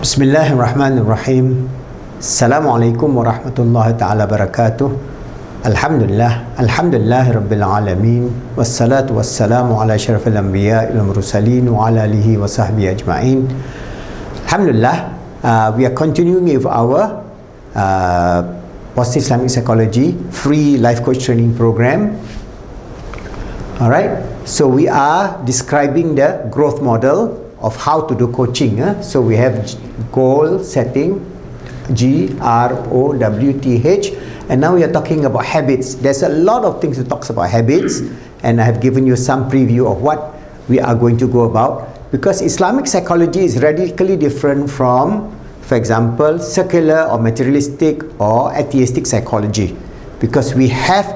Bismillahirrahmanirrahim. Assalamualaikum warahmatullahi ta'ala barakatuh. Alhamdulillah Rabbil Alamin. Wassalatu wassalamu ala syarafil anbiya wal mursalin wa ala alihi wa sahbihi ajma'in. Alhamdulillah, we are continuing with our Positive Islamic Psychology free life coach training program. Alright, so we are describing the growth model of how to do coaching. So we have goal setting, GROWTH, and now we are talking about habits. There's a lot of things to talk about habits, and I have given you some preview of what we are going to go about, because Islamic psychology is radically different from, for example, secular or materialistic or atheistic psychology, because we have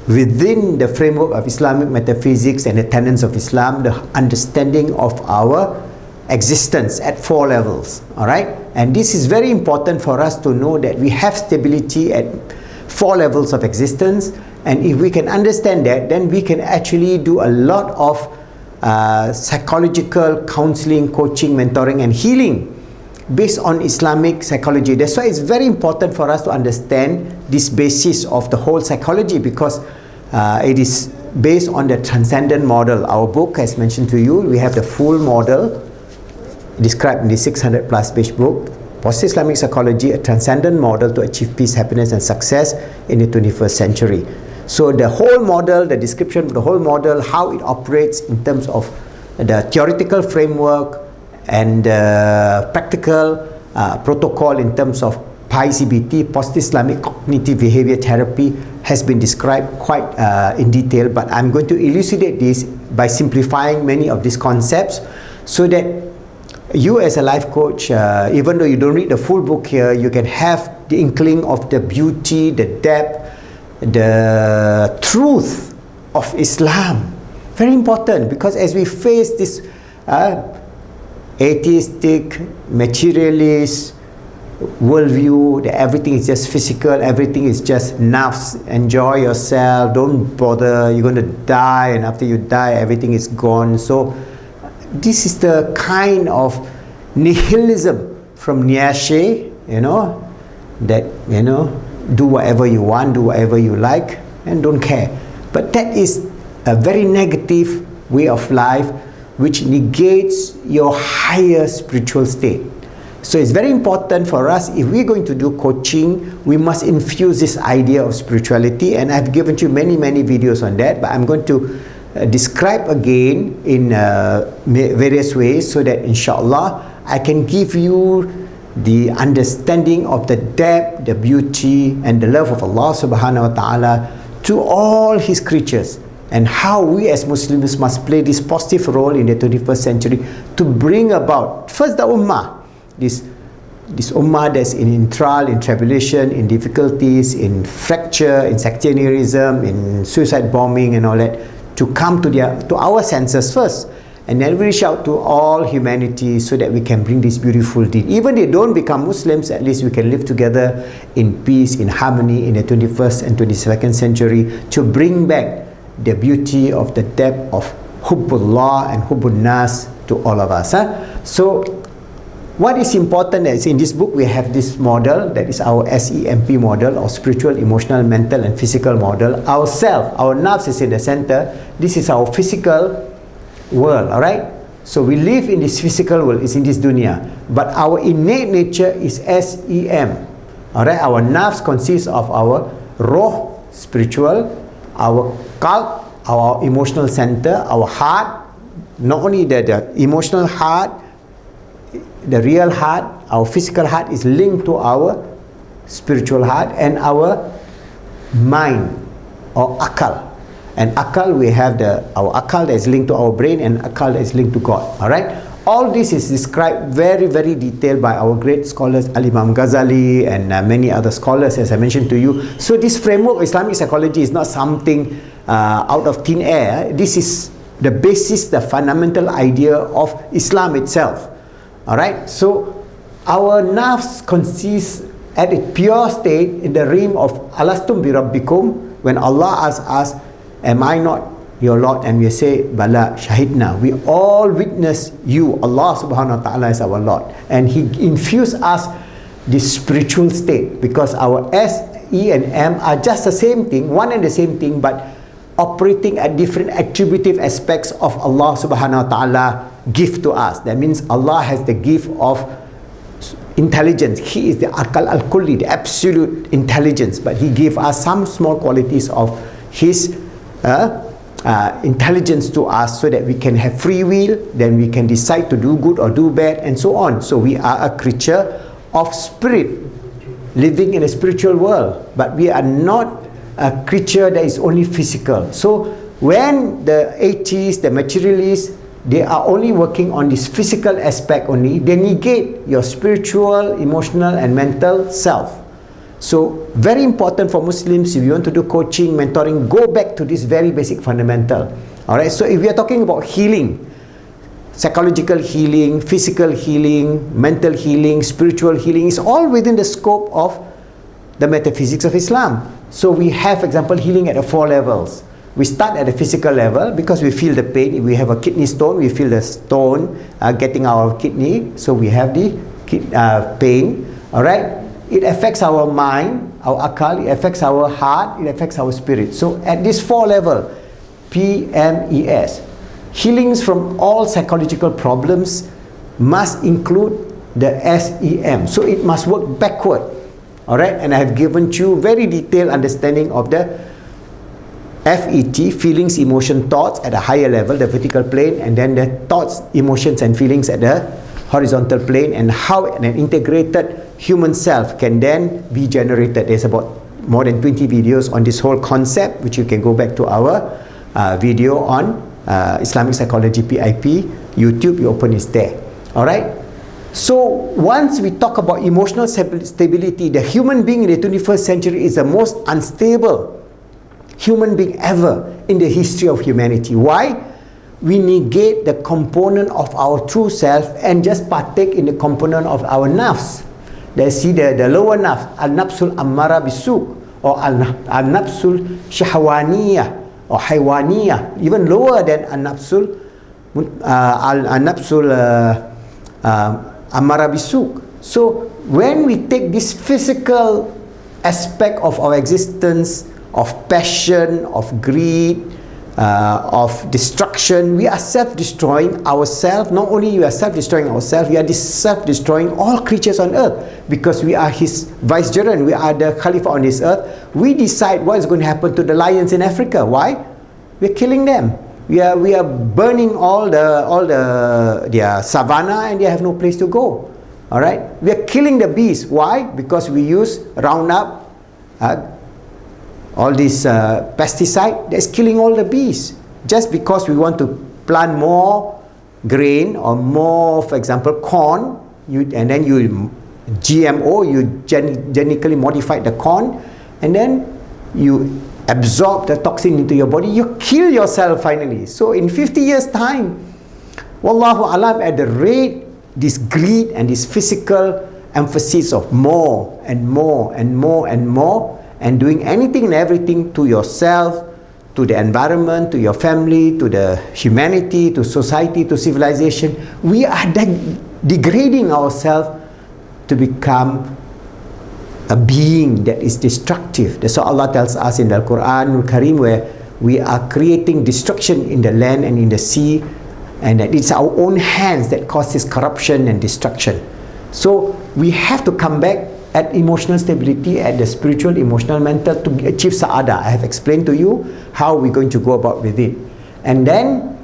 within the framework of Islamic metaphysics and the tenets of Islam, the understanding of our existence at 4 levels. Alright, and this is very important for us to know that we have stability at 4 levels of existence, and if we can understand that, then we can actually do a lot of psychological counseling, coaching, mentoring and healing based on Islamic psychology. That's why it's very important for us to understand this basis of the whole psychology, because it is based on the transcendent model. Our book, as mentioned to you, we have the full model described in the 600 plus page book, Positive Islamic Psychology, a transcendent model to achieve peace, happiness and success in the 21st century. So the whole model, the description of the whole model, how it operates in terms of the theoretical framework and practical protocol in terms of PICBT, Positive Islamic Cognitive Behavior Therapy, has been described quite in detail, but I'm going to elucidate this by simplifying many of these concepts so that you as a life coach, even though you don't read the full book here, you can have the inkling of the beauty, the depth, the truth of Islam. Very important, because as we face this atheistic, materialist worldview, that everything is just physical, everything is just nafs, enjoy yourself, don't bother, you're going to die, and after you die everything is gone. So this is the kind of nihilism from Nietzsche, that do whatever you want, do whatever you like, and don't care. But that is a very negative way of life, which negates your higher spiritual state. So it's very important for us, if we're going to do coaching, we must infuse this idea of spirituality, and I've given you many videos on that, but I'm going to describe again in various ways, so that inshallah I can give you the understanding of the depth, the beauty and the love of Allah subhanahu wa ta'ala to all his creatures, and how we as Muslims must play this positive role in the 21st century to bring about first the ummah, this ummah that's in trial, in tribulation, in difficulties, in fracture, in sectarianism, in suicide bombing and all that, to come to our senses first, and then we reach out to all humanity so that we can bring this beautiful deed. Even they don't become Muslims, at least we can live together in peace, in harmony in the 21st and 22nd century, to bring back the beauty of the depth of Hubbullah and Hubbun Nas to all of us. So what is important is in this book we have this model, that is our SEMP model, or spiritual, emotional, mental and physical model. Our self, our nafs is in the center. This is our physical world, alright? So we live in this physical world, it's in this dunya, but our innate nature is SEM, alright? Our nafs consists of our roh, spiritual, our qalb, our emotional center, our heart, not only the emotional heart, the real heart, our physical heart is linked to our spiritual heart, and our mind or akal. And akal, we have our akal that is linked to our brain, and akal that is linked to God. Alright? All this is described very detailed by our great scholars, Al-Imam Ghazali and many other scholars, as I mentioned to you. So this framework of Islamic psychology is not something out of thin air. This is the basis, the fundamental idea of Islam itself. Alright, so our nafs consists at its pure state in the realm of Alastum bi Rabbikum, when Allah asks us, am I not your Lord? And we say, Bala Shahidna. We all witness you, Allah subhanahu wa ta'ala is our Lord. And He infused us this spiritual state, because our S, E and M are just the same thing, one and the same thing, but operating at different attributive aspects of Allah subhanahu wa ta'ala gift to us. That means Allah has the gift of intelligence. He is the Akal al-Kulli, the absolute intelligence, but He gave us some small qualities of His intelligence to us, so that we can have free will, then we can decide to do good or do bad, and so on. So we are a creature of spirit, living in a spiritual world, but we are not a creature that is only physical. So when the atheists, the materialists, they are only working on this physical aspect only, they negate your spiritual, emotional and mental self. So very important for Muslims, if you want to do coaching, mentoring, go back to this very basic fundamental. Alright, so if we are talking about healing, psychological healing, physical healing, mental healing, spiritual healing, is all within the scope of the metaphysics of Islam. So we have, for example, healing at the 4 levels. We start at the physical level because we feel the pain. If we have a kidney stone, we feel the stone getting our kidney, so we have the pain. Alright, it affects our mind, our akal, it affects our heart, it affects our spirit. So at this 4 level, PMES, healings from all psychological problems must include the SEM. So it must work backward. Alright, and I have given you very detailed understanding of the FET, feelings, emotion, thoughts at a higher level, the vertical plane, and then the thoughts, emotions and feelings at the horizontal plane, and how an integrated human self can then be generated. There's about more than 20 videos on this whole concept, which you can go back to our video on Islamic Psychology PIP, YouTube, you open is there. Alright, so once we talk about emotional stability, the human being in the 21st century is the most unstable human being ever in the history of humanity. Why? We negate the component of our true self and just partake in the component of our nafs. They see the lower nafs, al-nafsul ammara bisuk, or al-nafsul shahwaniyah or haywaniyah, even lower than al-nafsul ammara bisuk. So when we take this physical aspect of our existence, of passion, of greed, of destruction, we are self-destroying ourselves. Not only we are self-destroying ourselves, we are self-destroying all creatures on earth, because we are His vicegerent, we are the Khalifa on this earth. We decide what is going to happen to the lions in Africa. Why? We are killing them. We are burning all their savanna, and they have no place to go. All right, we are killing the bees. Why? Because we use Roundup, all this pesticide that's killing all the bees, just because we want to plant more grain or more, for example, corn, and then you GMO, you genetically modify the corn, and then you absorb the toxin into your body, you kill yourself finally. So in 50 years time, wallahu alam, at the rate this greed and this physical emphasis of more and more and more and more, and doing anything and everything to yourself, to the environment, to your family, to the humanity, to society, to civilization, we are degrading ourselves to become a being that is destructive. That's what Allah tells us in the Quran Al-Karim, where we are creating destruction in the land and in the sea, and that it's our own hands that causes corruption and destruction. So we have to come back at emotional stability, at the spiritual, emotional, mental, to achieve sa'ada. I have explained to you how we're going to go about with it. And then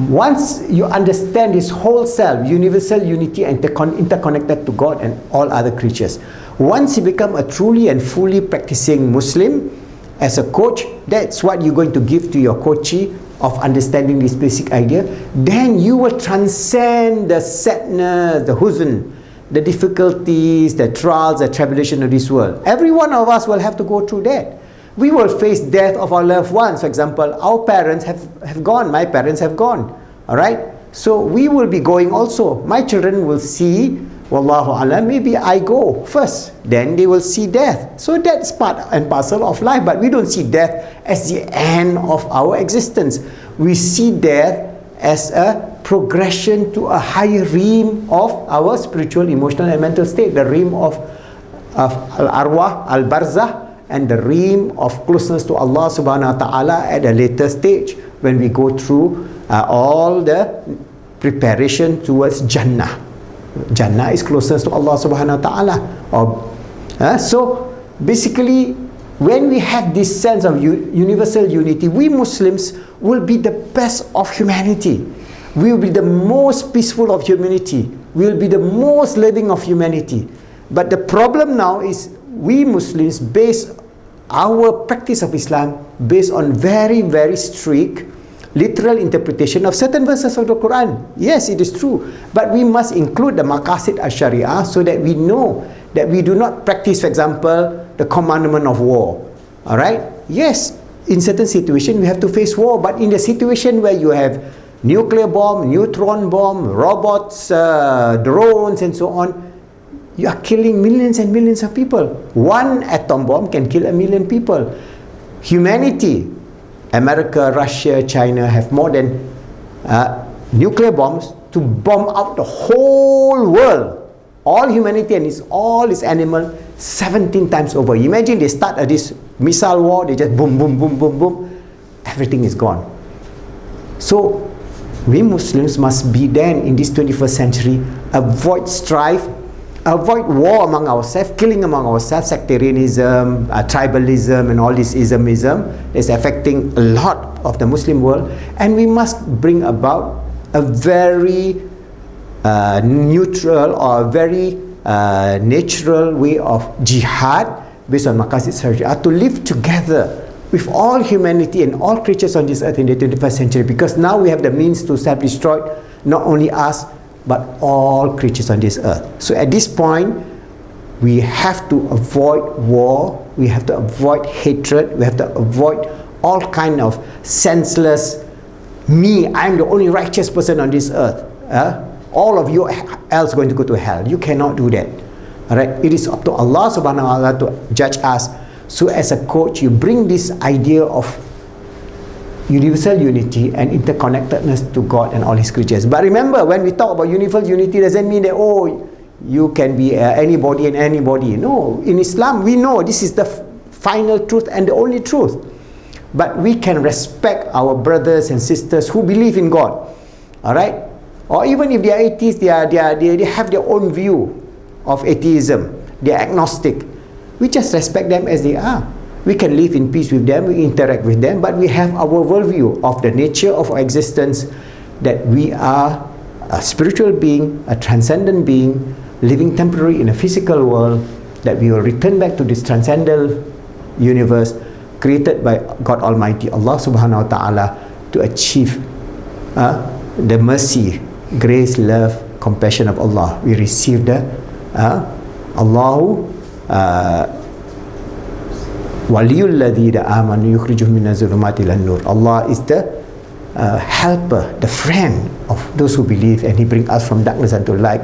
once you understand this whole self, universal unity and interconnected to God and all other creatures, once you become a truly and fully practicing Muslim, as a coach, that's what you're going to give to your coachee, of understanding this basic idea. Then you will transcend the sadness, the huzn, the difficulties, the trials, the tribulation of this world. Every one of us will have to go through that. We will face death of our loved ones. For example, our parents have gone, my parents have gone. Alright? So we will be going also. My children will see Wallahu alam, maybe I go first, then they will see death. So that's part and parcel of life, but we don't see death as the end of our existence. We see death as a progression to a higher realm of our spiritual, emotional and mental state, the realm of al-arwah, al-barzah, and the realm of closeness to Allah subhanahu wa ta'ala at a later stage when we go through all the preparation towards Jannah. Jannah is closeness to Allah subhanahu wa ta'ala. So basically, when we have this sense of universal unity, we Muslims will be the best of humanity. We will be the most peaceful of humanity. We will be the most loving of humanity. But the problem now is we Muslims base our practice of Islam based on very, very strict literal interpretation of certain verses of the Quran. Yes, it is true, but we must include the maqasid al-sharia so that we know that we do not practice, for example, the commandment of war. Alright? Yes, in certain situations we have to face war, but in the situation where you have nuclear bomb, neutron bomb, robots, drones and so on, you are killing millions and millions of people. One atom bomb can kill 1 million people. Humanity, America, Russia, China have more than nuclear bombs to bomb out the whole world, all humanity and all its animal 17 times over. Imagine they start this missile war, they just boom, boom, boom, boom, boom, everything is gone. So we Muslims must be then in this 21st century, avoid strife, avoid war among ourselves, killing among ourselves, sectarianism, tribalism and all this ism is affecting a lot of the Muslim world, and we must bring about a very neutral or a very natural way of jihad based on maqasid sharia to live together with all humanity and all creatures on this earth in the 21st century, because now we have the means to self-destroy not only us but all creatures on this earth. So at this point, we have to avoid war, we have to avoid hatred, we have to avoid all kind of senseless, I'm the only righteous person on this earth. All of you else going to go to hell. You cannot do that. Alright? It is up to Allah subhanahu wa ta'ala to judge us. So as a coach, you bring this idea of universal unity and interconnectedness to God and all His creatures. But remember, when we talk about universal unity, doesn't mean that, oh, you can be anybody and anybody. No, in Islam, we know this is the final truth and the only truth. But we can respect our brothers and sisters who believe in God. Alright? Or even if they are atheists, they have their own view of atheism. They are agnostic. We just respect them as they are. We can live in peace with them, we interact with them, but we have our worldview of the nature of our existence, that we are a spiritual being, a transcendent being, living temporarily in a physical world, that we will return back to this transcendental universe created by God Almighty, Allah subhanahu wa ta'ala, to achieve the mercy, grace, love, compassion of Allah. We receive the Allahu Waliyul ladhina amanu yukhrijuhum minaz zulumati ilan nur. Allah is the helper, the friend of those who believe, and He brings us from darkness unto light.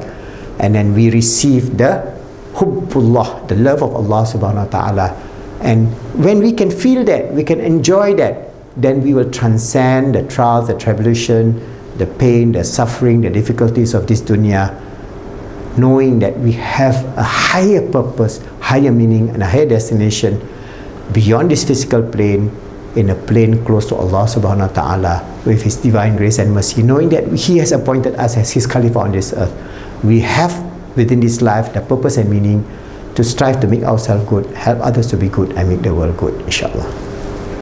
And then we receive the hubbullah, the love of Allah subhanahu wa ta'ala. And when we can feel that, we can enjoy that, then we will transcend the trials, the tribulation, the pain, the suffering, the difficulties of this dunya, knowing that we have a higher purpose, higher meaning and a higher destination beyond this physical plane, in a plane close to Allah subhanahu wa ta'ala with His divine grace and mercy, knowing that He has appointed us as His Khalifa on this earth. We have within this life the purpose and meaning to strive to make ourselves good, help others to be good, and make the world good, inshallah.